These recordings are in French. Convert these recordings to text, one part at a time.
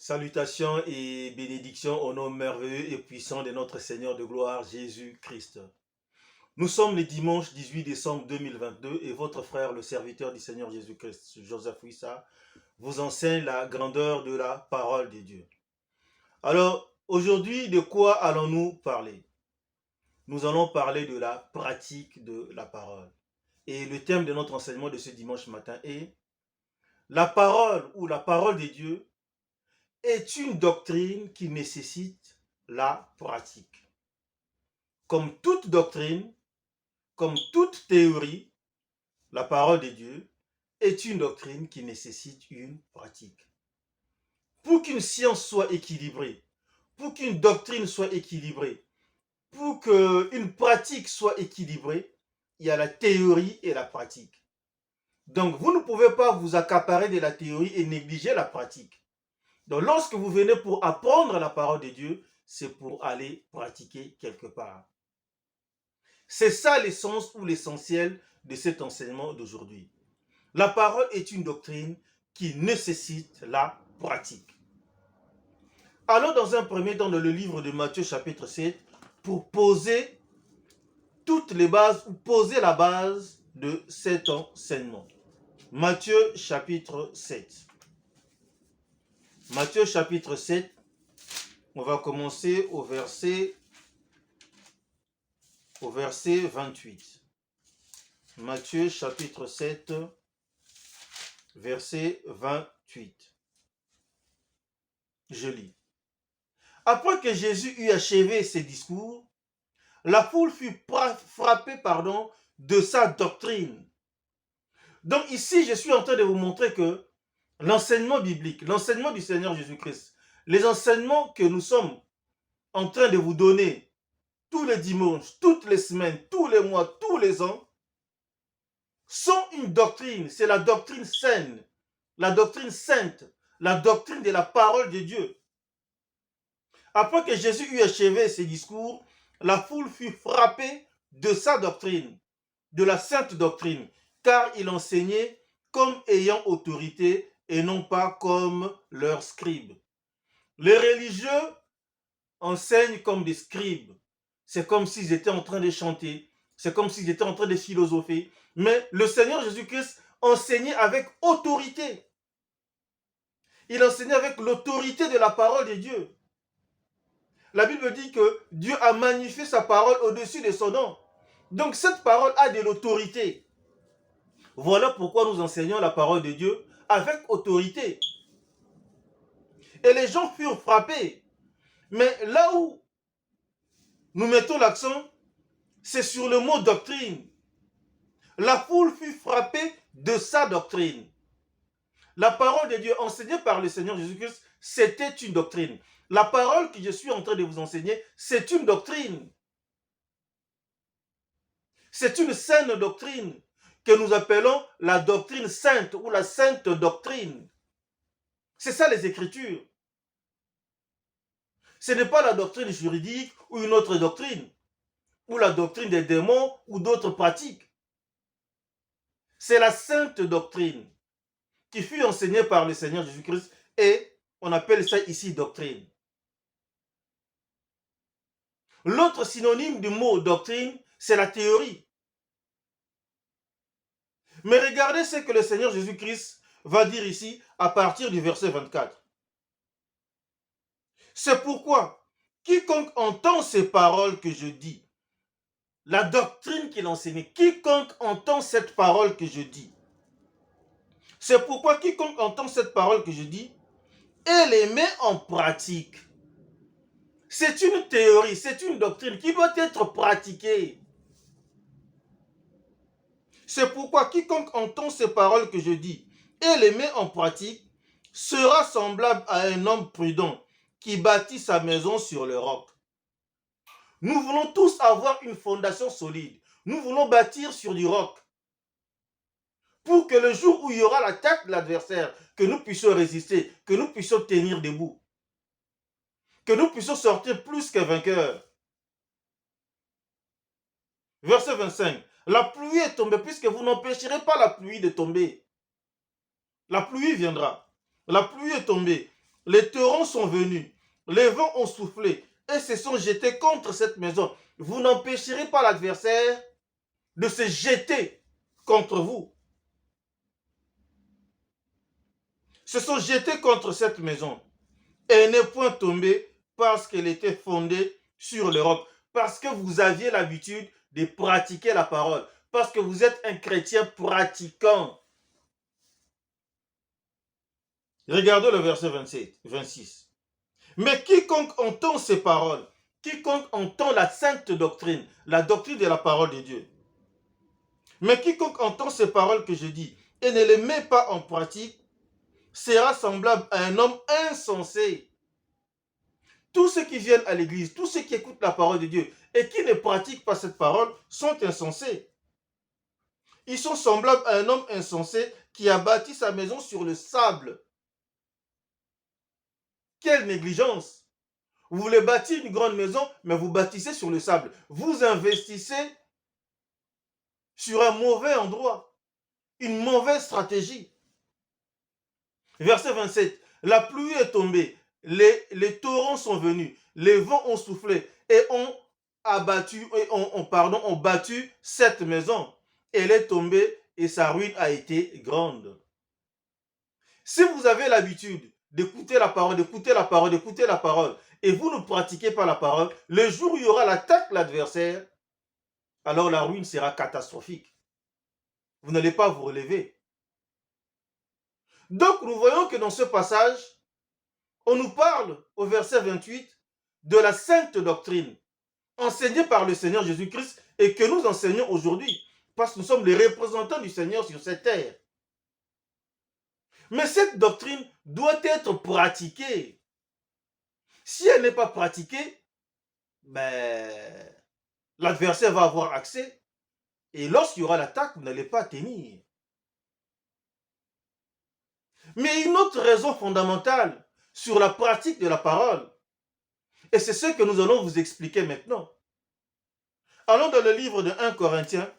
Salutations et bénédictions au nom merveilleux et puissant de notre Seigneur de gloire Jésus-Christ. Nous sommes le dimanche 18 décembre 2022 et votre frère, le serviteur du Seigneur Jésus-Christ, Joseph Wissa, vous enseigne la grandeur de la parole de Dieu. Alors, aujourd'hui, de quoi allons-nous parler? Nous allons parler de la pratique de la parole. Et le thème de notre enseignement de ce dimanche matin est la parole ou la parole de Dieu est une doctrine qui nécessite la pratique. Comme toute doctrine, comme toute théorie, la parole de Dieu est une doctrine qui nécessite une pratique. Pour qu'une science soit équilibrée, pour qu'une doctrine soit équilibrée, pour qu'une pratique soit équilibrée, il y a la théorie et la pratique. Donc, vous ne pouvez pas vous accaparer de la théorie et négliger la pratique. Donc, lorsque vous venez pour apprendre la parole de Dieu, c'est pour aller pratiquer quelque part. C'est ça l'essence ou l'essentiel de cet enseignement d'aujourd'hui. La parole est une doctrine qui nécessite la pratique. Allons dans un premier temps dans le livre de Matthieu chapitre 7 pour poser toutes les bases ou poser la base de cet enseignement. Matthieu chapitre 7. Matthieu chapitre 7, on va commencer au verset 28. Matthieu chapitre 7, verset 28. Je lis. Après que Jésus eut achevé ses discours, la foule fut frappée de sa doctrine. Donc ici, je suis en train de vous montrer que l'enseignement biblique, l'enseignement du Seigneur Jésus-Christ, les enseignements que nous sommes en train de vous donner tous les dimanches, toutes les semaines, tous les mois, tous les ans, sont une doctrine. C'est la doctrine saine, la doctrine sainte, la doctrine de la parole de Dieu. Après que Jésus eut achevé ses discours, la foule fut frappée de sa doctrine, de la sainte doctrine, car il enseignait comme ayant autorité et non pas comme leurs scribes. Les religieux enseignent comme des scribes. C'est comme s'ils étaient en train de chanter, c'est comme s'ils étaient en train de philosopher. Mais le Seigneur Jésus-Christ enseignait avec autorité. Il enseignait avec l'autorité de la parole de Dieu. La Bible dit que Dieu a magnifié sa parole au-dessus de son nom. Donc cette parole a de l'autorité. Voilà pourquoi nous enseignons la parole de Dieu avec autorité. Et les gens furent frappés. Mais là où nous mettons l'accent, c'est sur le mot doctrine. La foule fut frappée de sa doctrine. La parole de Dieu enseignée par le Seigneur Jésus-Christ, c'était une doctrine. La parole que je suis en train de vous enseigner, c'est une doctrine. C'est une saine doctrine que nous appelons la doctrine sainte ou la sainte doctrine. C'est ça les Écritures. Ce n'est pas la doctrine juridique ou une autre doctrine, ou la doctrine des démons ou d'autres pratiques. C'est la sainte doctrine qui fut enseignée par le Seigneur Jésus-Christ et on appelle ça ici doctrine. L'autre synonyme du mot doctrine, c'est la théorie. Mais regardez ce que le Seigneur Jésus-Christ va dire ici à partir du verset 24. C'est pourquoi quiconque entend ces paroles que je dis, la doctrine qu'il enseigne, quiconque entend cette parole que je dis, c'est pourquoi quiconque entend cette parole que je dis et les met en pratique. C'est une théorie, c'est une doctrine qui doit être pratiquée. C'est pourquoi quiconque entend ces paroles que je dis et les met en pratique sera semblable à un homme prudent qui bâtit sa maison sur le roc. Nous voulons tous avoir une fondation solide. Nous voulons bâtir sur du roc. Pour que le jour où il y aura l'attaque de l'adversaire, que nous puissions résister, que nous puissions tenir debout. Que nous puissions sortir plus que vainqueurs. Verset 25. La pluie est tombée, puisque vous n'empêcherez pas la pluie de tomber. La pluie viendra. La pluie est tombée. les torrents sont venus, les vents ont soufflé et se sont jetés contre cette maison. Vous n'empêcherez pas l'adversaire de se jeter contre vous. Se sont jetés contre cette maison et n'est point tombée parce qu'elle était fondée sur le roc. Parce que vous aviez l'habitude de pratiquer la parole. Parce que vous êtes un chrétien pratiquant. Regardez le verset 27, 26. Mais quiconque entend ces paroles, quiconque entend la sainte doctrine, la doctrine de la parole de Dieu, mais quiconque entend ces paroles que je dis et ne les met pas en pratique, sera semblable à un homme insensé. Tous ceux qui viennent à l'église, tous ceux qui écoutent la parole de Dieu et qui ne pratiquent pas cette parole sont insensés. Ils sont semblables à un homme insensé qui a bâti sa maison sur le sable. Quelle négligence! Vous voulez bâtir une grande maison, mais vous bâtissez sur le sable. Vous investissez sur un mauvais endroit, une mauvaise stratégie. Verset 27. La pluie est tombée, les torrents sont venus, les vents ont soufflé et ont battu cette maison. Elle est tombée et sa ruine a été grande. Si vous avez l'habitude d'écouter la parole, d'écouter la parole, d'écouter la parole, et vous ne pratiquez pas la parole, le jour où il y aura l'attaque de l'adversaire, alors la ruine sera catastrophique. Vous n'allez pas vous relever. Donc nous voyons que dans ce passage, on nous parle au verset 28 de la sainte doctrine enseignée par le Seigneur Jésus-Christ et que nous enseignons aujourd'hui parce que nous sommes les représentants du Seigneur sur cette terre. Mais cette doctrine doit être pratiquée. Si elle n'est pas pratiquée, l'adversaire va avoir accès et lorsqu'il y aura l'attaque, vous n'allez pas tenir. Mais une autre raison fondamentale sur la pratique de la parole, et c'est ce que nous allons vous expliquer maintenant. Allons dans le livre de 1 Corinthiens,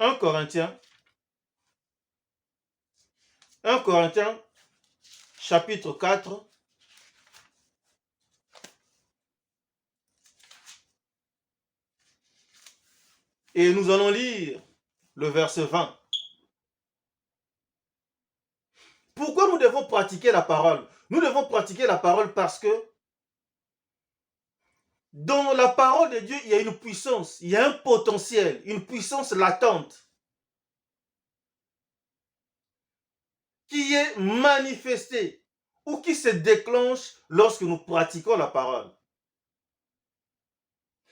1 Corinthiens, chapitre 4, et nous allons lire le verset 20. Pourquoi nous devons pratiquer la parole? Nous devons pratiquer la parole parce que dans la parole de Dieu, il y a une puissance, il y a un potentiel, une puissance latente qui est manifestée ou qui se déclenche lorsque nous pratiquons la parole.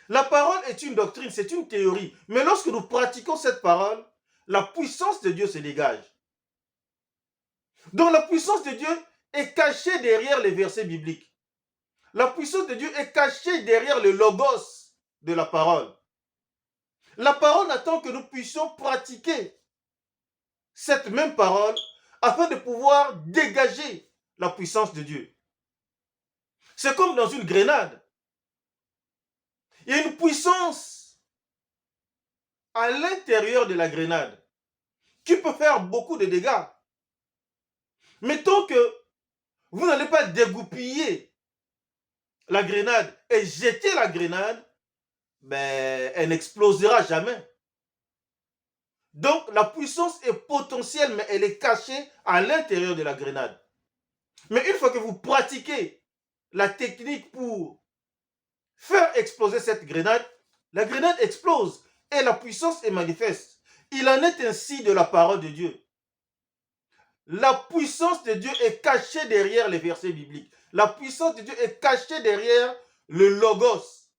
La parole est une doctrine, c'est une théorie, mais lorsque nous pratiquons cette parole, la puissance de Dieu se dégage. Donc la puissance de Dieu est cachée derrière les versets bibliques. La puissance de Dieu est cachée derrière le logos de la parole. La parole attend que nous puissions pratiquer cette même parole afin de pouvoir dégager la puissance de Dieu. C'est comme dans une grenade. Il y a une puissance à l'intérieur de la grenade qui peut faire beaucoup de dégâts. Mais tant que vous n'allez pas dégoupiller la grenade et jeter la grenade, elle n'explosera jamais. Donc la puissance est potentielle, mais elle est cachée à l'intérieur de la grenade. Mais une fois que vous pratiquez la technique pour faire exploser cette grenade, la grenade explose et la puissance est manifeste. Il en est ainsi de la parole de Dieu. La puissance de Dieu est cachée derrière les versets bibliques. La puissance de Dieu est cachée derrière le logos.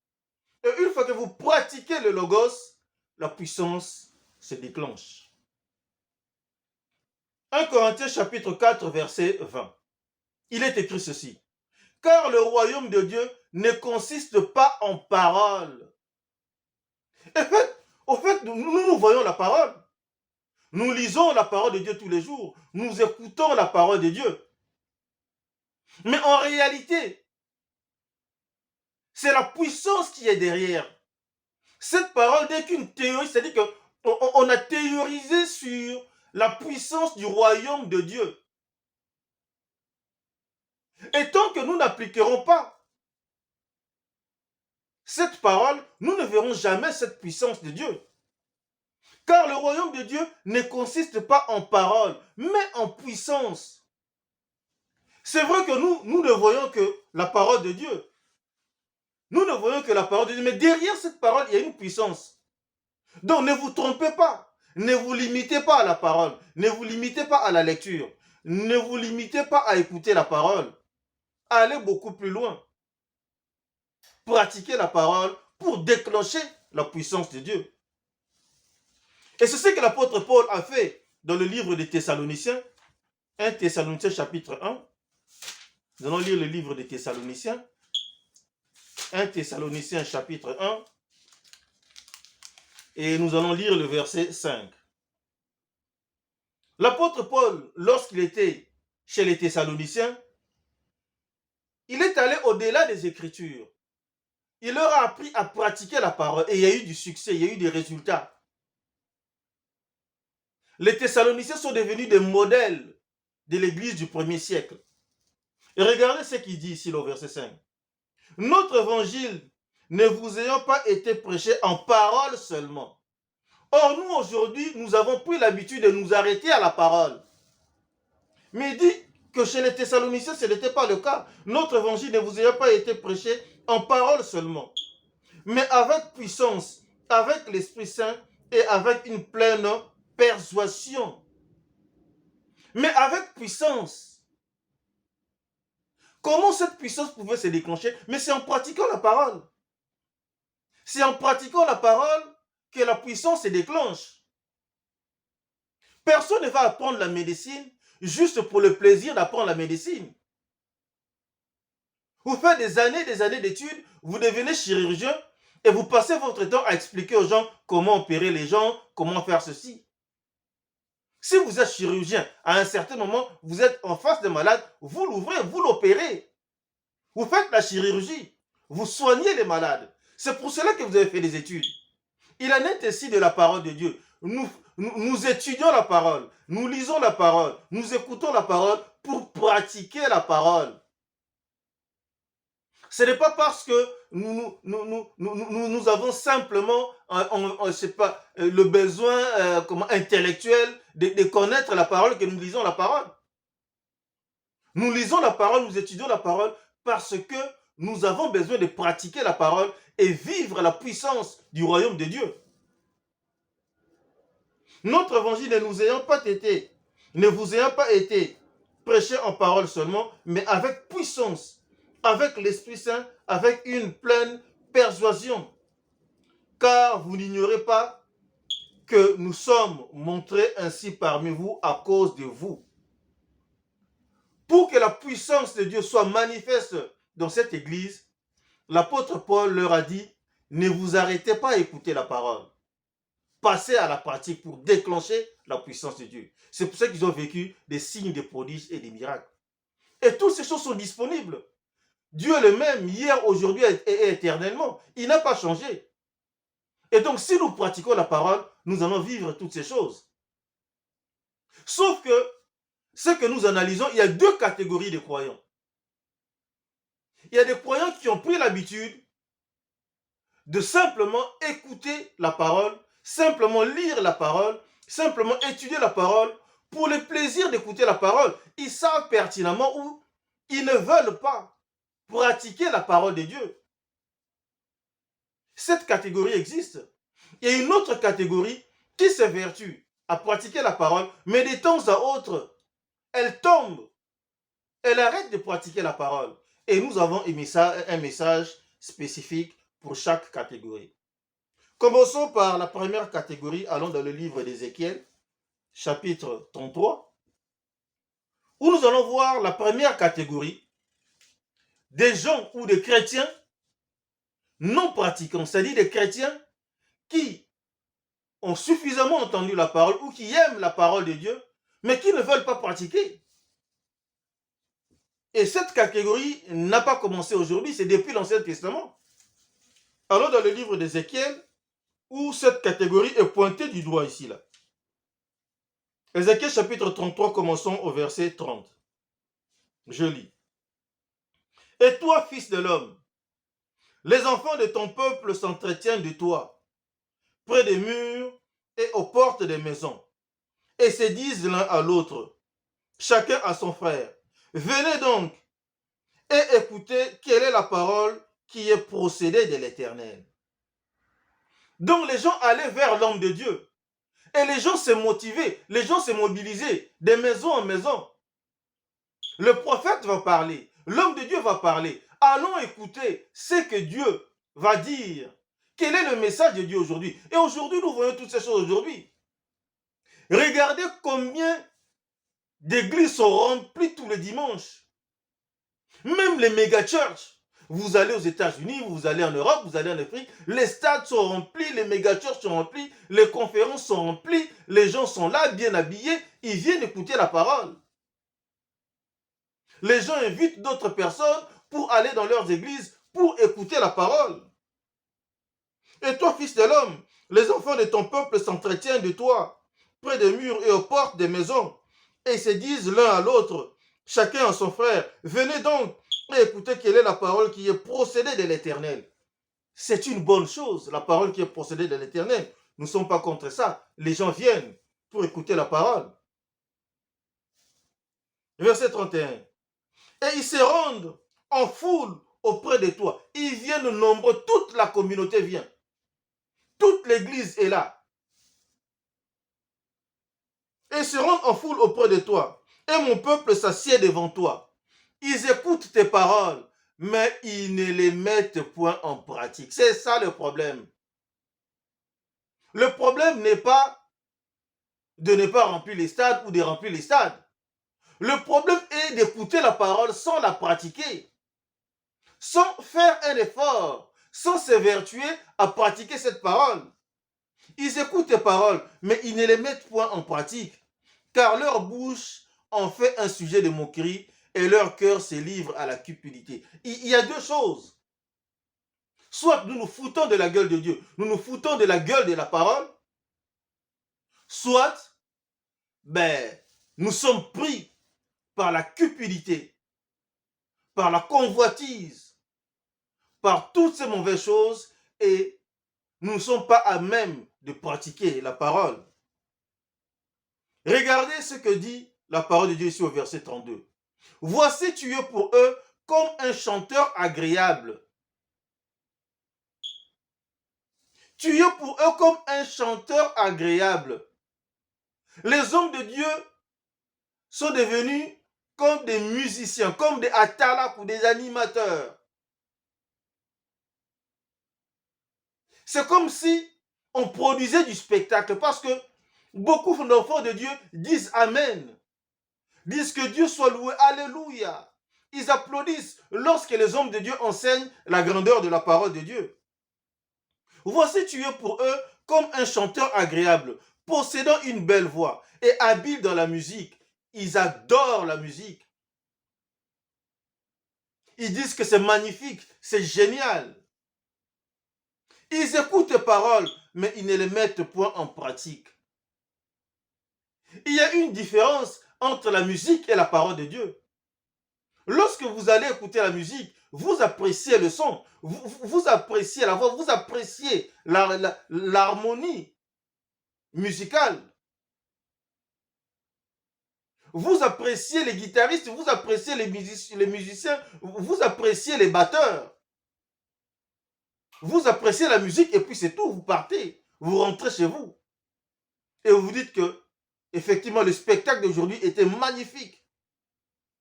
Et une fois que vous pratiquez le logos, la puissance se déclenche. 1 Corinthiens chapitre 4 verset 20. Il est écrit ceci. Car le royaume de Dieu ne consiste pas en parole. Au fait, nous voyons la parole. Nous lisons la parole de Dieu tous les jours. Nous écoutons la parole de Dieu. Mais en réalité, c'est la puissance qui est derrière. Cette parole n'est qu'une théorie, c'est-à-dire qu'on a théorisé sur la puissance du royaume de Dieu. Et tant que nous n'appliquerons pas cette parole, nous ne verrons jamais cette puissance de Dieu. Car le royaume de Dieu ne consiste pas en parole, mais en puissance. C'est vrai que nous ne voyons que la parole de Dieu. Nous ne voyons que la parole de Dieu, mais derrière cette parole, il y a une puissance. Donc ne vous trompez pas. Ne vous limitez pas à la parole. Ne vous limitez pas à la lecture. Ne vous limitez pas à écouter la parole. Allez beaucoup plus loin. Pratiquez la parole pour déclencher la puissance de Dieu. Et c'est ce que l'apôtre Paul a fait dans le livre des Thessaloniciens, 1 Thessaloniciens chapitre 1. Nous allons lire le livre des Thessaloniciens, 1 Thessaloniciens chapitre 1, et nous allons lire le verset 5. L'apôtre Paul, lorsqu'il était chez les Thessaloniciens, il est allé au-delà des Écritures. Il leur a appris à pratiquer la parole et il y a eu du succès, il y a eu des résultats. Les Thessaloniciens sont devenus des modèles de l'église du 1er siècle. Et regardez ce qu'il dit ici au verset 5. Notre évangile ne vous ayant pas été prêché en parole seulement. Or, nous, aujourd'hui, nous avons pris l'habitude de nous arrêter à la parole. Mais il dit que chez les Thessaloniciens, ce n'était pas le cas. Notre évangile ne vous ayant pas été prêché en parole seulement, mais avec puissance, avec l'Esprit Saint et avec une pleine persuasion. Mais avec puissance. Comment cette puissance pouvait se déclencher? Mais c'est en pratiquant la parole. C'est en pratiquant la parole que la puissance se déclenche. Personne ne va apprendre la médecine juste pour le plaisir d'apprendre la médecine. Vous faites des années d'études, vous devenez chirurgien et vous passez votre temps à expliquer aux gens comment opérer les gens, comment faire ceci. Si vous êtes chirurgien, à un certain moment, vous êtes en face de malade, vous l'ouvrez, vous l'opérez. Vous faites la chirurgie, vous soignez les malades. C'est pour cela que vous avez fait des études. Il en est ainsi de la parole de Dieu. Nous étudions la parole, nous lisons la parole, nous écoutons la parole pour pratiquer la parole. Ce n'est pas parce que nous avons simplement le besoin intellectuel de connaître la parole que nous lisons la parole. Nous lisons la parole, nous étudions la parole parce que nous avons besoin de pratiquer la parole et vivre la puissance du royaume de Dieu. Notre évangile ne vous ayant pas été prêché en parole seulement, mais avec puissance, avec l'Esprit Saint, avec une pleine persuasion. Car vous n'ignorez pas que nous sommes montrés ainsi parmi vous à cause de vous. Pour que la puissance de Dieu soit manifeste dans cette église, l'apôtre Paul leur a dit, ne vous arrêtez pas à écouter la parole. Passez à la pratique pour déclencher la puissance de Dieu. C'est pour ça qu'ils ont vécu des signes, des prodiges et des miracles. Et toutes ces choses sont disponibles. Dieu est le même hier, aujourd'hui et éternellement. Il n'a pas changé. Et donc, si nous pratiquons la parole, nous allons vivre toutes ces choses. Sauf que, ce que nous analysons, il y a deux catégories de croyants. Il y a des croyants qui ont pris l'habitude de simplement écouter la parole, simplement lire la parole, simplement étudier la parole, pour le plaisir d'écouter la parole. Ils savent pertinemment où ils ne veulent pas pratiquer la parole de Dieu. Cette catégorie existe. Il y a une autre catégorie qui s'évertue à pratiquer la parole, mais de temps à autre, elle tombe, elle arrête de pratiquer la parole. Et nous avons un message spécifique pour chaque catégorie. Commençons par la première catégorie, allons dans le livre d'Ézéchiel, chapitre 33, où nous allons voir la première catégorie des gens ou des chrétiens non pratiquants, c'est-à-dire des chrétiens qui ont suffisamment entendu la parole ou qui aiment la parole de Dieu, mais qui ne veulent pas pratiquer. Et cette catégorie n'a pas commencé aujourd'hui, c'est depuis l'Ancien Testament. Allons dans le livre d'Ézéchiel, où cette catégorie est pointée du doigt ici, là. Ézéchiel chapitre 33, commençons au verset 30. Je lis. Et toi, fils de l'homme, les enfants de ton peuple s'entretiennent de toi, près des murs et aux portes des maisons, et se disent l'un à l'autre, chacun à son frère, venez donc et écoutez quelle est la parole qui est procédée de l'Éternel. Donc les gens allaient vers l'homme de Dieu. Et les gens se motivaient, les gens se mobilisaient de maison en maison. Le prophète va parler, l'homme de Dieu va parler. Allons écouter ce que Dieu va dire. Quel est le message de Dieu aujourd'hui? Et aujourd'hui, nous voyons toutes ces choses aujourd'hui. Regardez combien d'églises sont remplies tous les dimanches. Même les méga-churches. Vous allez aux États-Unis, vous allez en Europe, vous allez en Afrique, les stades sont remplis, les méga-churches sont remplis, les conférences sont remplies, les gens sont là, bien habillés, ils viennent écouter la parole. Les gens invitent d'autres personnes pour aller dans leurs églises, pour écouter la parole. Et toi, fils de l'homme, les enfants de ton peuple s'entretiennent de toi, près des murs et aux portes des maisons, et se disent l'un à l'autre, chacun à son frère, venez donc et écoutez quelle est la parole qui est procédée de l'Éternel. C'est une bonne chose, la parole qui est procédée de l'Éternel. Nous ne sommes pas contre ça. Les gens viennent pour écouter la parole. Verset 31. Et ils se rendent en foule auprès de toi. Ils viennent nombreux, toute la communauté vient. Toute l'église est là. Et ils se rendent en foule auprès de toi. Et mon peuple s'assied devant toi. Ils écoutent tes paroles, mais ils ne les mettent point en pratique. C'est ça le problème. Le problème n'est pas de ne pas remplir les stades ou de remplir les stades. Le problème est d'écouter la parole sans la pratiquer, sans faire un effort, sans s'évertuer à pratiquer cette parole. Ils écoutent tes paroles, mais ils ne les mettent point en pratique, car leur bouche en fait un sujet de moquerie et leur cœur se livre à la cupidité. Il y a deux choses. Soit nous nous foutons de la gueule de Dieu, nous nous foutons de la gueule de la parole, soit nous sommes pris par la cupidité, par la convoitise, par toutes ces mauvaises choses et nous ne sommes pas à même de pratiquer la parole. Regardez ce que dit la parole de Dieu ici au verset 32. Voici tu es pour eux comme un chanteur agréable. Tu es pour eux comme un chanteur agréable. Les hommes de Dieu sont devenus comme des musiciens, comme des atalaks ou des animateurs. C'est comme si on produisait du spectacle parce que beaucoup d'enfants de Dieu disent Amen, disent que Dieu soit loué, Alléluia. Ils applaudissent lorsque les hommes de Dieu enseignent la grandeur de la parole de Dieu. Voici tu es pour eux comme un chanteur agréable, possédant une belle voix et habile dans la musique. Ils adorent la musique. Ils disent que c'est magnifique, c'est génial. Ils écoutent tes paroles, mais ils ne les mettent point en pratique. Il y a une différence entre la musique et la parole de Dieu. Lorsque vous allez écouter la musique, vous appréciez le son, vous appréciez la voix, vous appréciez l'harmonie musicale. Vous appréciez les guitaristes, vous appréciez les musiciens, vous appréciez les batteurs. Vous appréciez la musique et puis c'est tout, vous partez, vous rentrez chez vous. Et vous vous dites que, effectivement, le spectacle d'aujourd'hui était magnifique.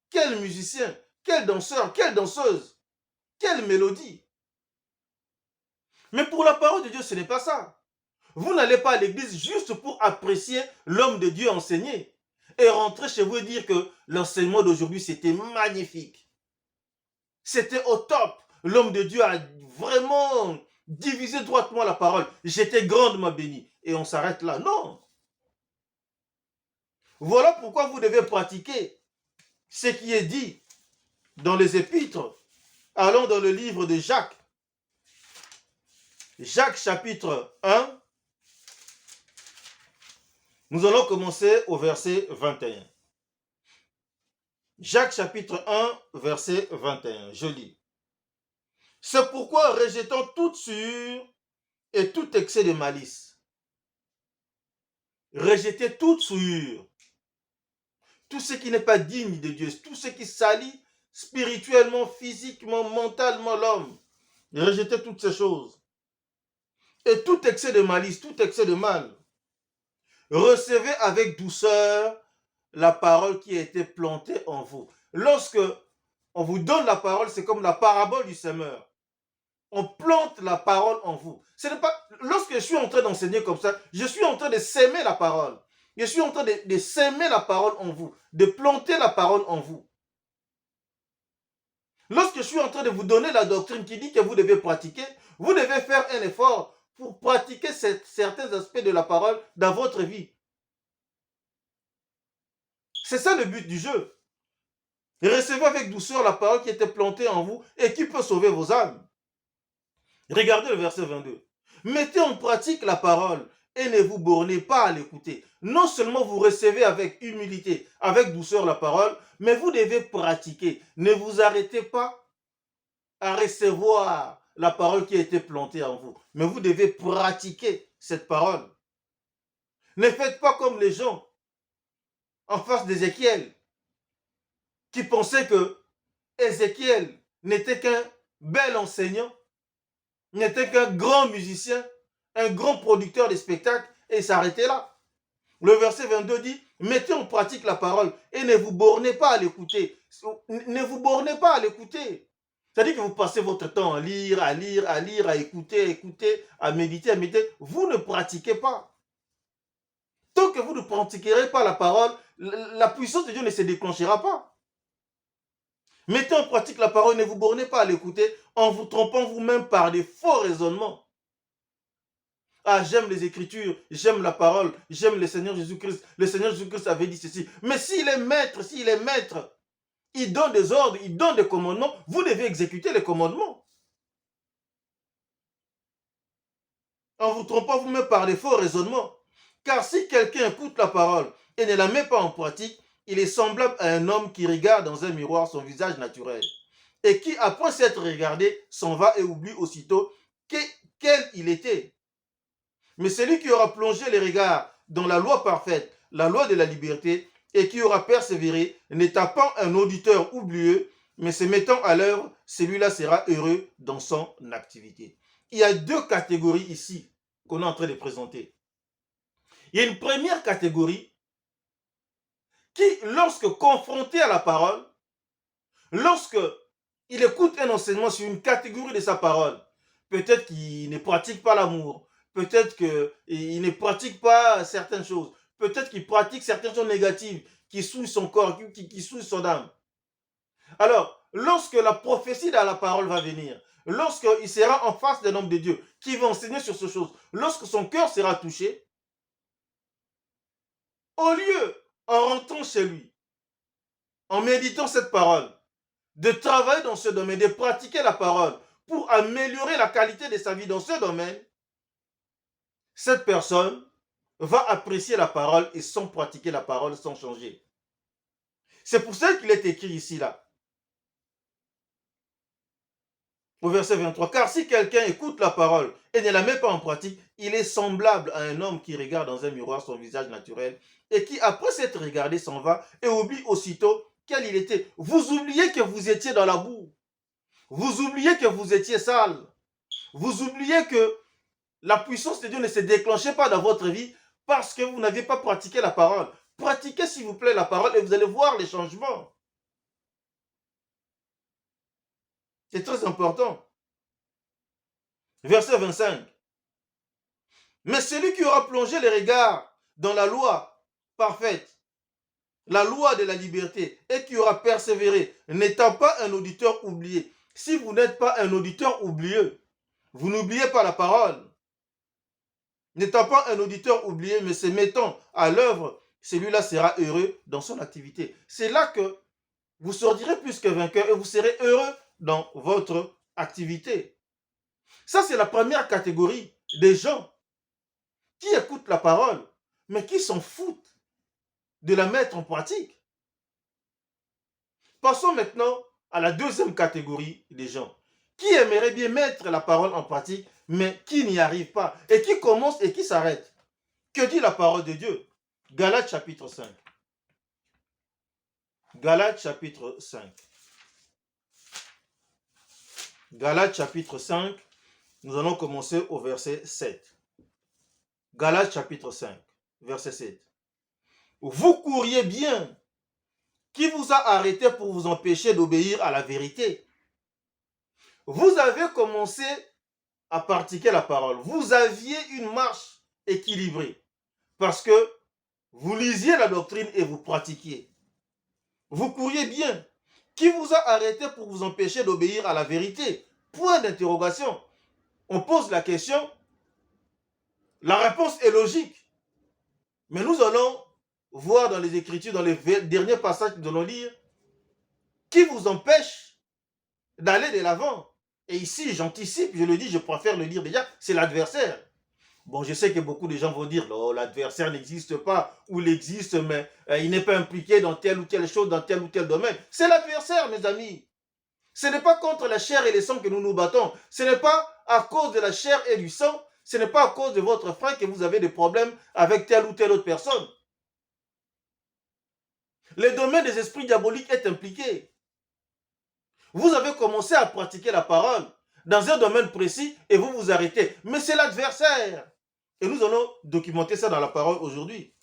Quel musicien, quel danseur, quelle danseuse, quelle mélodie. Mais pour la parole de Dieu, ce n'est pas ça. Vous n'allez pas à l'église juste pour apprécier l'homme de Dieu enseigner et rentrer chez vous et dire que l'enseignement d'aujourd'hui, c'était magnifique. C'était au top. L'homme de Dieu a vraiment divisé droitement la parole. J'étais grandement béni. Et on s'arrête là. Non. Voilà pourquoi vous devez pratiquer ce qui est dit dans les épîtres. Allons dans le livre de Jacques. Jacques chapitre 1. Nous allons commencer au verset 21. Jacques chapitre 1, verset 21. Je lis. C'est pourquoi, rejetant toute souillure et tout excès de malice, rejetez toute souillure, tout ce qui n'est pas digne de Dieu, tout ce qui salit spirituellement, physiquement, mentalement l'homme. Rejetez toutes ces choses. Et tout excès de malice, tout excès de mal. Recevez avec douceur la parole qui a été plantée en vous. Lorsque on vous donne la parole, c'est comme la parabole du semeur. On plante la parole en vous. Ce n'est pas, lorsque je suis en train d'enseigner comme ça, je suis en train de s'aimer la parole. Je suis en train de s'aimer la parole en vous, de planter la parole en vous. Lorsque je suis en train de vous donner la doctrine qui dit que vous devez pratiquer, vous devez faire un effort pour pratiquer certains aspects de la parole dans votre vie. C'est ça le but du jeu. Recevez avec douceur la parole qui était plantée en vous et qui peut sauver vos âmes. Regardez le verset 22. Mettez en pratique la parole et ne vous bornez pas à l'écouter. Non seulement vous recevez avec humilité, avec douceur la parole, mais vous devez pratiquer. Ne vous arrêtez pas à recevoir la parole qui a été plantée en vous, mais vous devez pratiquer cette parole. Ne faites pas comme les gens en face d'Ézéchiel qui pensaient que Ézéchiel n'était qu'un bel enseignant, n'était qu'un grand musicien, un grand producteur de spectacles, et s'arrêtait là. Le verset 22 dit, mettez en pratique la parole et ne vous bornez pas à l'écouter. Ne vous bornez pas à l'écouter. C'est-à-dire que vous passez votre temps à lire, à lire, à lire, à écouter, à méditer, à méditer. Vous ne pratiquez pas. Tant que vous ne pratiquerez pas la parole, la puissance de Dieu ne se déclenchera pas. Mettez en pratique la parole, ne vous bornez pas à l'écouter en vous trompant vous-même par des faux raisonnements. Ah, j'aime les Écritures, j'aime la parole, j'aime le Seigneur Jésus-Christ. Le Seigneur Jésus-Christ avait dit ceci. Mais s'il est maître, il donne des ordres, il donne des commandements, vous devez exécuter les commandements. En vous trompant vous-même par des faux raisonnements. Car si quelqu'un écoute la parole et ne la met pas en pratique, il est semblable à un homme qui regarde dans un miroir son visage naturel et qui, après s'être regardé, s'en va et oublie aussitôt quel il était. Mais celui qui aura plongé les regards dans la loi parfaite, la loi de la liberté, et qui aura persévéré, n'étant pas un auditeur oublieux, mais se mettant à l'œuvre, celui-là sera heureux dans son activité. Il y a deux catégories ici qu'on est en train de présenter. Il y a une première catégorie qui, lorsque confronté à la parole, lorsque il écoute un enseignement sur une catégorie de sa parole, peut-être qu'il ne pratique pas l'amour, peut-être qu'il ne pratique pas certaines choses, peut-être qu'il pratique certaines choses négatives qui souillent son corps, qui souillent son âme. Alors, lorsque la prophétie dans la parole va venir, lorsqu'il sera en face d'un homme de Dieu qui va enseigner sur ces choses, lorsque son cœur sera touché, au lieu, en rentrant chez lui, en méditant cette parole, de travailler dans ce domaine, de pratiquer la parole pour améliorer la qualité de sa vie dans ce domaine, cette personne va apprécier la parole et sans pratiquer la parole, sans changer. C'est pour ça qu'il est écrit ici, là, au verset 23. Car si quelqu'un écoute la parole et ne la met pas en pratique, il est semblable à un homme qui regarde dans un miroir son visage naturel et qui, après s'être regardé, s'en va et oublie aussitôt quel il était. Vous oubliez que vous étiez dans la boue. Vous oubliez que vous étiez sale. Vous oubliez que la puissance de Dieu ne se déclenchait pas dans votre vie parce que vous n'aviez pas pratiqué la parole. Pratiquez s'il vous plaît la parole et vous allez voir les changements. C'est très important. Verset 25. Mais celui qui aura plongé les regards dans la loi parfaite, la loi de la liberté, et qui aura persévéré, n'étant pas un auditeur oublié. Si vous n'êtes pas un auditeur oublieux, vous n'oubliez pas la parole. N'étant pas un auditeur oublié, mais se mettant à l'œuvre, celui-là sera heureux dans son activité. C'est là que vous sortirez plus que vainqueur et vous serez heureux dans votre activité. Ça, c'est la première catégorie des gens qui écoutent la parole, mais qui s'en foutent de la mettre en pratique. Passons maintenant à la deuxième catégorie des gens qui aimeraient bien mettre la parole en pratique, mais qui n'y arrivent pas, et qui commencent et qui s'arrêtent. Que dit la parole de Dieu? Galates chapitre 5. Galates chapitre 5. Galates chapitre 5, nous allons commencer au verset 7. Galates chapitre 5, verset 7. Vous courriez bien. Qui vous a arrêté pour vous empêcher d'obéir à la vérité? Vous avez commencé à pratiquer la parole. Vous aviez une marche équilibrée parce que vous lisiez la doctrine et vous pratiquiez. Vous couriez bien. Qui vous a arrêté pour vous empêcher d'obéir à la vérité? Point d'interrogation. On pose la question. La réponse est logique. Mais nous allons voir dans les Écritures, dans les derniers passages que nous allons lire, qui vous empêche d'aller de l'avant. Et ici, j'anticipe, je le dis, je préfère le dire déjà, c'est l'adversaire. Bon, je sais que beaucoup de gens vont dire, oh, l'adversaire n'existe pas, ou il existe, mais il n'est pas impliqué dans telle ou telle chose, dans tel ou tel domaine. C'est l'adversaire, mes amis. Ce n'est pas contre la chair et le sang que nous nous battons. Ce n'est pas à cause de la chair et du sang. Ce n'est pas à cause de votre frère que vous avez des problèmes avec telle ou telle autre personne. Le domaine des esprits diaboliques est impliqué. Vous avez commencé à pratiquer la parole dans un domaine précis et vous vous arrêtez. Mais c'est l'adversaire. Et nous allons documenter ça dans la parole aujourd'hui.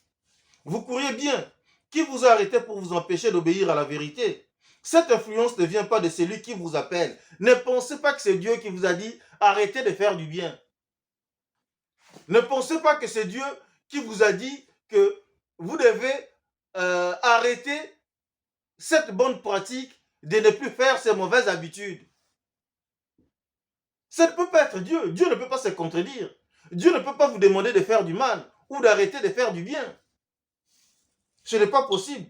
Vous courriez bien. Qui vous a arrêté pour vous empêcher d'obéir à la vérité? Cette influence ne vient pas de celui qui vous appelle. Ne pensez pas que c'est Dieu qui vous a dit arrêtez de faire du bien. Ne pensez pas que c'est Dieu qui vous a dit que vous devez arrêter cette bonne pratique de ne plus faire ces mauvaises habitudes. Ça ne peut pas être Dieu. Dieu ne peut pas se contredire. Dieu ne peut pas vous demander de faire du mal ou d'arrêter de faire du bien. Ce n'est pas possible.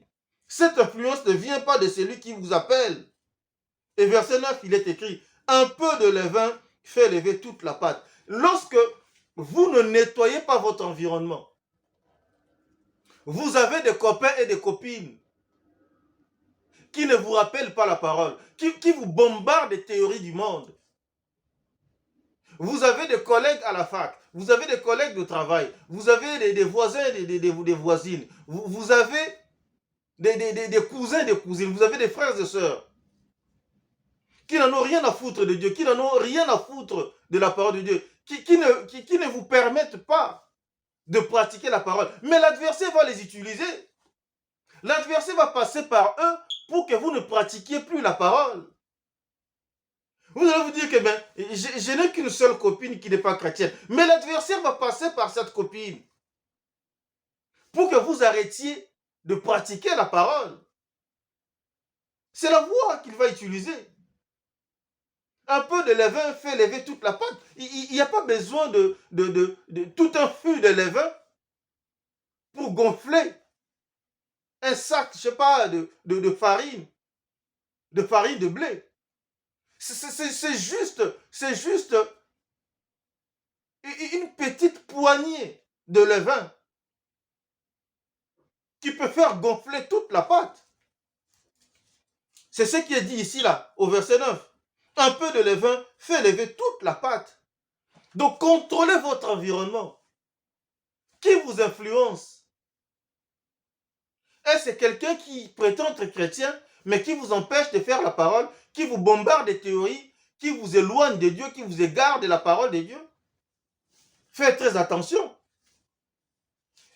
Cette influence ne vient pas de celui qui vous appelle. Et verset 9, il est écrit, un peu de levain fait lever toute la pâte. Lorsque vous ne nettoyez pas votre environnement, vous avez des copains et des copines qui ne vous rappellent pas la parole, qui vous bombardent des théories du monde. Vous avez des collègues à la fac, vous avez des collègues de travail, vous avez des voisins, des voisines, vous avez des cousins, des cousines, vous avez des frères et sœurs qui n'en ont rien à foutre de Dieu, qui n'en ont rien à foutre de la parole de Dieu, qui ne vous permettent pas de pratiquer la parole. Mais l'adversaire va les utiliser. L'adversaire va passer par eux pour que vous ne pratiquiez plus la parole. Vous allez vous dire que je n'ai qu'une seule copine qui n'est pas chrétienne. Mais l'adversaire va passer par cette copine pour que vous arrêtiez de pratiquer la parole. C'est la voie qu'il va utiliser. Un peu de levain fait lever toute la pâte. Il n'y a pas besoin de tout un fût de levain pour gonfler un sac, je ne sais pas, de farine de blé. C'est juste une petite poignée de levain qui peut faire gonfler toute la pâte. C'est ce qui est dit ici, là, au verset 9. Un peu de levain fait lever toute la pâte. Donc, contrôlez votre environnement. Qui vous influence? Est-ce quelqu'un qui prétend être chrétien, mais qui vous empêche de faire la parole, qui vous bombarde des théories, qui vous éloigne de Dieu, qui vous égare de la parole de Dieu? Faites très attention.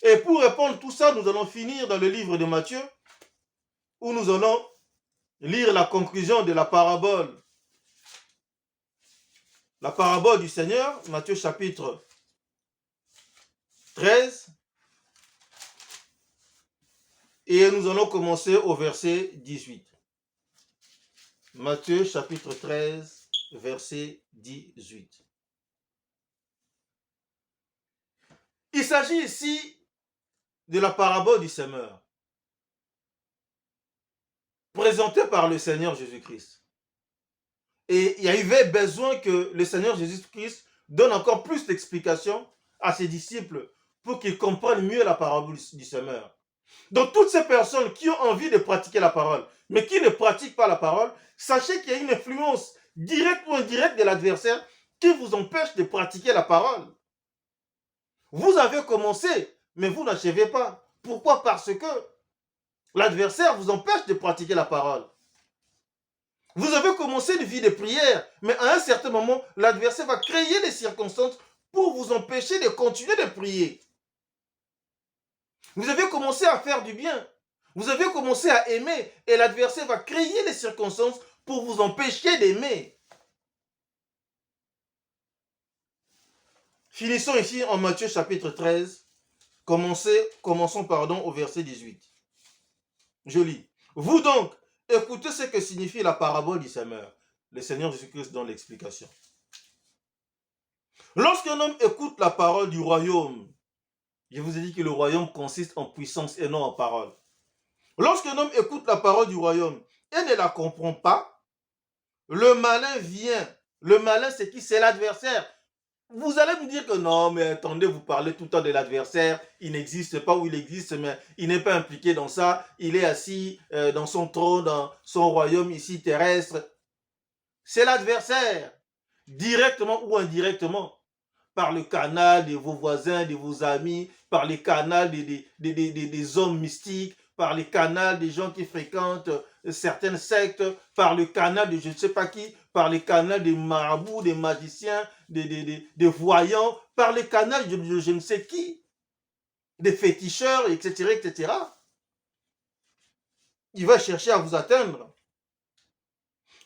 Et pour répondre à tout ça, nous allons finir dans le livre de Matthieu, où nous allons lire la conclusion de la parabole. La parabole du Seigneur, Matthieu chapitre 13. Et nous allons commencer au verset 18. Matthieu chapitre 13, verset 18. Il s'agit ici de la parabole du semeur, présentée par le Seigneur Jésus-Christ. Et il y avait besoin que le Seigneur Jésus-Christ donne encore plus d'explications à ses disciples pour qu'ils comprennent mieux la parabole du semeur. Donc toutes ces personnes qui ont envie de pratiquer la parole, mais qui ne pratiquent pas la parole, sachez qu'il y a une influence directe ou indirecte de l'adversaire qui vous empêche de pratiquer la parole. Vous avez commencé, mais vous n'achevez pas. Pourquoi? Parce que l'adversaire vous empêche de pratiquer la parole. Vous avez commencé une vie de prière, mais à un certain moment, l'adversaire va créer les circonstances pour vous empêcher de continuer de prier. Vous avez commencé à faire du bien. Vous avez commencé à aimer et l'adversaire va créer les circonstances pour vous empêcher d'aimer. Finissons ici en Matthieu chapitre 13. Commençons au verset 18. Je lis. Vous donc, écoutez ce que signifie la parabole du semeur. Le Seigneur Jésus-Christ donne l'explication. Lorsqu'un homme écoute la parole du royaume, je vous ai dit que le royaume consiste en puissance et non en parole. Lorsqu'un homme écoute la parole du royaume et ne la comprend pas, le malin vient. Le malin, c'est qui? C'est l'adversaire. Vous allez me dire que non, mais attendez, vous parlez tout le temps de l'adversaire. Il n'existe pas, ou il existe, mais il n'est pas impliqué dans ça. Il est assis dans son trône, dans son royaume ici terrestre. C'est l'adversaire, directement ou indirectement, par le canal de vos voisins, de vos amis, par les canaux des hommes mystiques, par les canaux des gens qui fréquentent certaines sectes, par le canal de je ne sais pas qui, par les canaux des marabouts, des magiciens, des voyants, par les canaux de je ne sais qui, des féticheurs, etc., etc. Il va chercher à vous atteindre.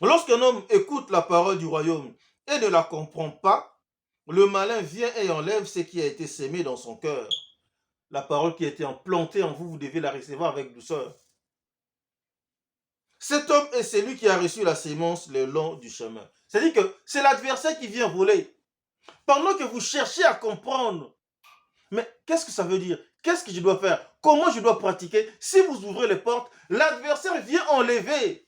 Lorsqu'un homme écoute la parole du royaume et ne la comprend pas, le malin vient et enlève ce qui a été sémé dans son cœur. La parole qui a été implantée en vous, vous devez la recevoir avec douceur. Cet homme est celui qui a reçu la sémence le long du chemin. C'est-à-dire que c'est l'adversaire qui vient voler. Pendant que vous cherchez à comprendre, mais qu'est-ce que ça veut dire? Qu'est-ce que je dois faire? Comment je dois pratiquer? Si vous ouvrez les portes, l'adversaire vient enlever,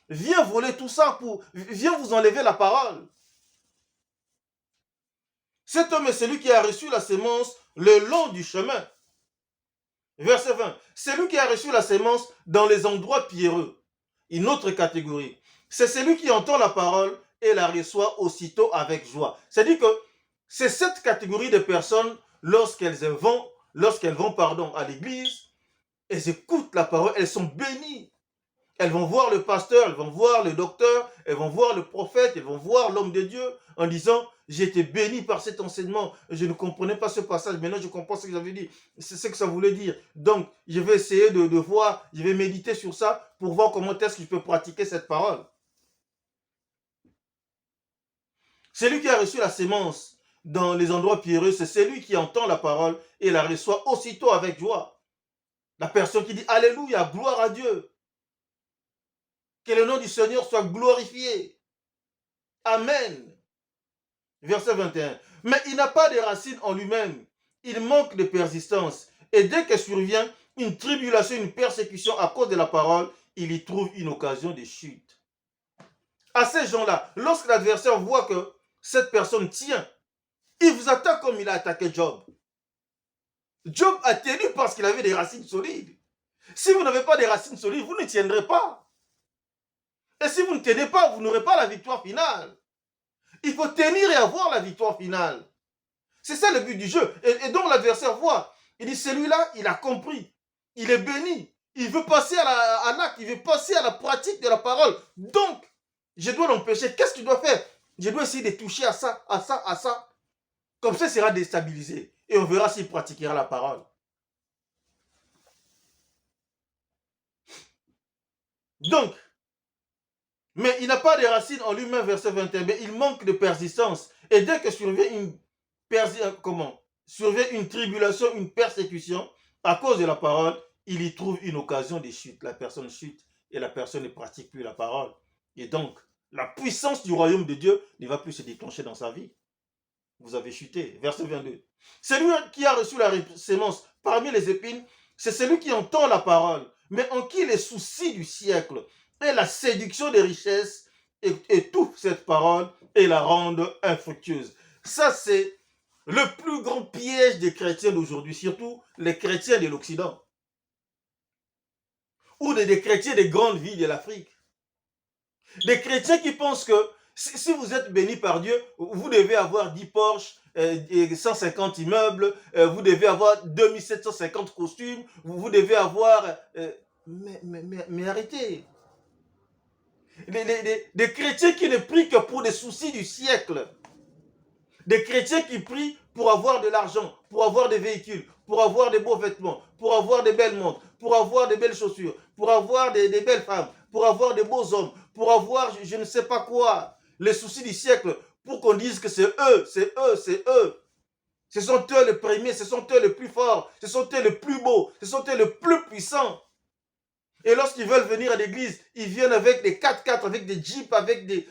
vient voler tout ça, vient vous enlever la parole. Cet homme est celui qui a reçu la sémence le long du chemin. Verset 20. Celui qui a reçu la sémence dans les endroits pierreux. Une autre catégorie. C'est celui qui entend la parole et la reçoit aussitôt avec joie. C'est-à-dire que c'est cette catégorie de personnes, lorsqu'elles vont à l'église, elles écoutent la parole, elles sont bénies. Elles vont voir le pasteur, elles vont voir le docteur, elles vont voir le prophète, elles vont voir l'homme de Dieu en disant « J'ai été béni par cet enseignement, je ne comprenais pas ce passage, maintenant je comprends ce que j'avais dit, c'est ce que ça voulait dire. Donc je vais essayer de voir, je vais méditer sur ça pour voir comment est-ce que je peux pratiquer cette parole. » Celui qui a reçu la sémence dans les endroits pierreux, c'est celui qui entend la parole et la reçoit aussitôt avec joie. La personne qui dit « Alléluia, gloire à Dieu ». Que le nom du Seigneur soit glorifié. Amen. Verset 21. Mais il n'a pas de racines en lui-même. Il manque de persistance. Et dès que survient une tribulation, une persécution à cause de la parole, il y trouve une occasion de chute. À ces gens-là, lorsque l'adversaire voit que cette personne tient, il vous attaque comme il a attaqué Job. Job a tenu parce qu'il avait des racines solides. Si vous n'avez pas de racines solides, vous ne tiendrez pas. Et si vous ne tenez pas, vous n'aurez pas la victoire finale. Il faut tenir et avoir la victoire finale. C'est ça le but du jeu. Et donc l'adversaire voit. Il dit, celui-là, il a compris. Il est béni. Il veut passer à l'acte. Il veut passer à la pratique de la parole. Donc, je dois l'empêcher. Qu'est-ce qu'il doit faire? Je dois essayer de toucher à ça, à ça, à ça. Comme ça, il sera déstabilisé. Et on verra s'il pratiquera la parole. Donc, mais il n'a pas de racines en lui-même, verset 21, mais il manque de persistance. Et dès que survient une tribulation, une persécution, à cause de la parole, il y trouve une occasion de chute. La personne chute et la personne ne pratique plus la parole. Et donc, la puissance du royaume de Dieu ne va plus se déclencher dans sa vie. Vous avez chuté. Verset 22. Celui qui a reçu la sémence parmi les épines, c'est celui qui entend la parole, mais en qui les soucis du siècle et la séduction des richesses étouffent cette parole et la rendent infructueuse. Ça, c'est le plus grand piège des chrétiens d'aujourd'hui, surtout les chrétiens de l'Occident. ou des chrétiens des grandes villes de l'Afrique. Des chrétiens qui pensent que si vous êtes béni par Dieu, vous devez avoir 10 Porsche, et 150 immeubles, vous devez avoir 2750 costumes, vous devez avoir... mais arrêtez. Des chrétiens qui ne prient que pour des soucis du siècle. Des chrétiens qui prient pour avoir de l'argent, pour avoir des véhicules, pour avoir des beaux vêtements, pour avoir des belles montres, pour avoir des belles chaussures, pour avoir des belles femmes, pour avoir des beaux hommes, pour avoir je ne sais pas quoi. Les soucis du siècle, pour qu'on dise que c'est eux, c'est eux, c'est eux. Ce sont eux les premiers, ce sont eux les plus forts, ce sont eux les plus beaux, ce sont eux les plus puissants. Et lorsqu'ils veulent venir à l'église, ils viennent avec des 4x4, avec des Jeeps, avec des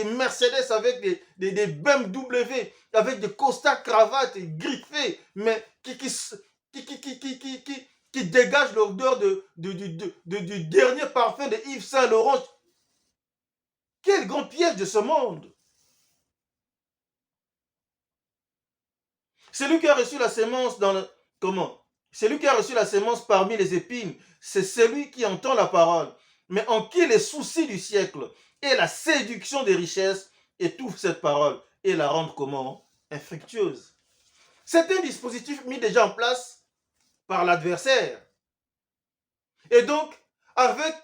Mercedes, avec des BMW, avec des costards, cravates griffées, mais qui dégagent l'odeur du dernier parfum de Yves Saint Laurent. Quel grand piège de ce monde! Celui qui a reçu la sémence dans le... Comment? Celui qui a reçu la sémence parmi les épines, c'est celui qui entend la parole, mais en qui les soucis du siècle et la séduction des richesses étouffent cette parole et la rendent comment? Infructueuse. C'est un dispositif mis déjà en place par l'adversaire. Et donc, avec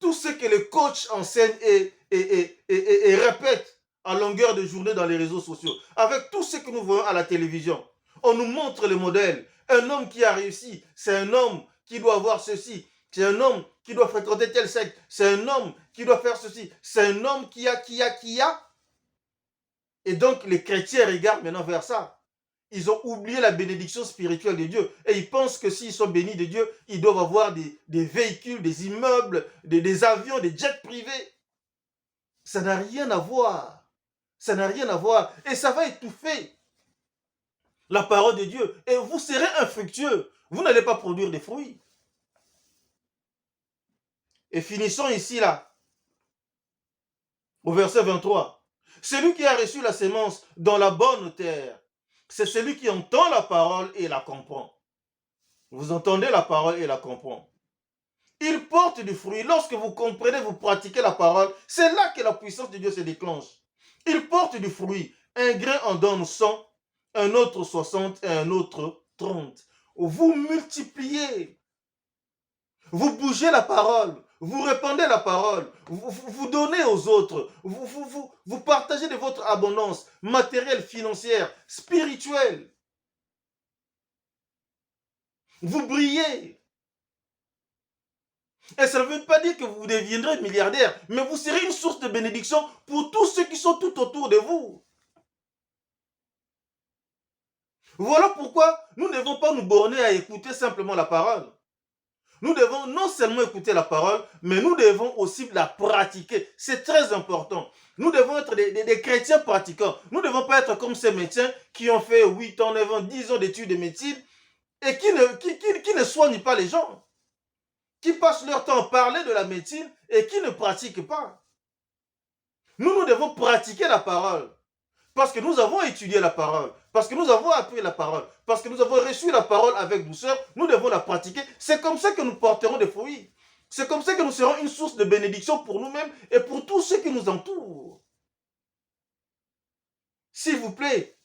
tout ce que les coachs enseignent et répètent à longueur de journée dans les réseaux sociaux, avec tout ce que nous voyons à la télévision, on nous montre le modèle. Un homme qui a réussi, c'est un homme qui doit avoir ceci. C'est un homme qui doit fréquenter tel secte. C'est un homme qui doit faire ceci. C'est un homme qui a. Et donc, les chrétiens regardent maintenant vers ça. Ils ont oublié la bénédiction spirituelle de Dieu. Et ils pensent que s'ils sont bénis de Dieu, ils doivent avoir des véhicules, des immeubles, des avions, des jets privés. Ça n'a rien à voir. Ça n'a rien à voir. Et ça va étouffer la parole de Dieu. Et vous serez infructueux. Vous n'allez pas produire des fruits. Et finissons ici, là, au verset 23. Celui qui a reçu la sémence dans la bonne terre, c'est celui qui entend la parole et la comprend. Vous entendez la parole et la comprend. Il porte du fruit. Lorsque vous comprenez, vous pratiquez la parole, c'est là que la puissance de Dieu se déclenche. Il porte du fruit. Un grain en donne 100, un autre 60 et un autre 30. Vous multipliez. Vous bougez la parole. Vous répandez la parole. Vous donnez aux autres. Vous partagez de votre abondance matérielle, financière, spirituelle. Vous brillez. Et ça ne veut pas dire que vous deviendrez milliardaire, mais vous serez une source de bénédiction pour tous ceux qui sont tout autour de vous. Voilà pourquoi nous ne devons pas nous borner à écouter simplement la parole. Nous devons non seulement écouter la parole, mais nous devons aussi la pratiquer. C'est très important. Nous devons être des chrétiens pratiquants. Nous ne devons pas être comme ces médecins qui ont fait 8 ans, 9 ans, 10 ans d'études de médecine et qui ne soignent pas les gens, qui passent leur temps à parler de la médecine et qui ne pratiquent pas. Nous devons pratiquer la parole. Parce que nous avons étudié la parole, parce que nous avons appris la parole, parce que nous avons reçu la parole avec douceur, nous devons la pratiquer. C'est comme ça que nous porterons des fruits. C'est comme ça que nous serons une source de bénédiction pour nous-mêmes et pour tous ceux qui nous entourent. S'il vous plaît,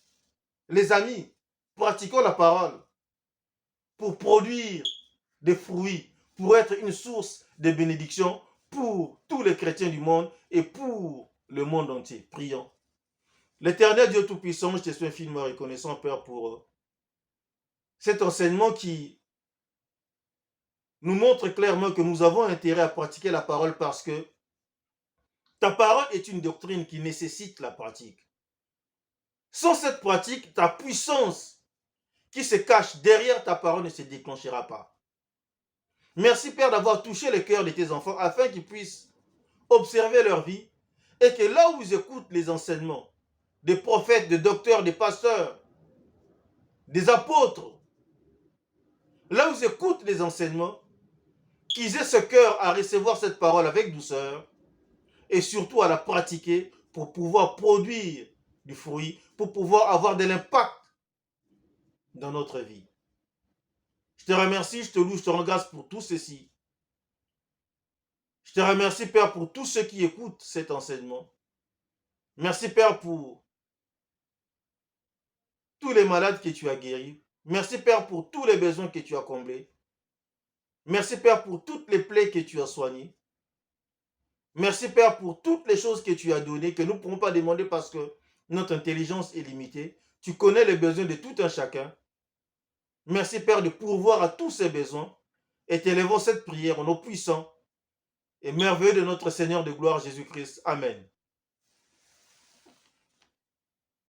les amis, pratiquons la parole pour produire des fruits, pour être une source de bénédiction pour tous les chrétiens du monde et pour le monde entier. Prions. L'Éternel Dieu Tout-Puissant, je te suis infiniment reconnaissant, Père, pour cet enseignement qui nous montre clairement que nous avons intérêt à pratiquer la parole parce que ta parole est une doctrine qui nécessite la pratique. Sans cette pratique, ta puissance qui se cache derrière ta parole ne se déclenchera pas. Merci, Père, d'avoir touché le cœur de tes enfants afin qu'ils puissent observer leur vie et que là où ils écoutent les enseignements des prophètes, des docteurs, des pasteurs, des apôtres, là où ils écoutent les enseignements, qu'ils aient ce cœur à recevoir cette parole avec douceur et surtout à la pratiquer pour pouvoir produire du fruit, pour pouvoir avoir de l'impact dans notre vie. Je te remercie, je te loue, je te rends grâce pour tout ceci. Je te remercie, Père, pour tous ceux qui écoutent cet enseignement. Merci, Père, pour tous les malades que tu as guéris. Merci, Père, pour tous les besoins que tu as comblés. Merci, Père, pour toutes les plaies que tu as soignées. Merci, Père, pour toutes les choses que tu as données, que nous ne pourrons pas demander parce que notre intelligence est limitée. Tu connais les besoins de tout un chacun. Merci, Père, de pourvoir à tous ces besoins. Et t'élèvons cette prière au nom puissant et merveilleux de notre Seigneur de gloire Jésus-Christ. Amen.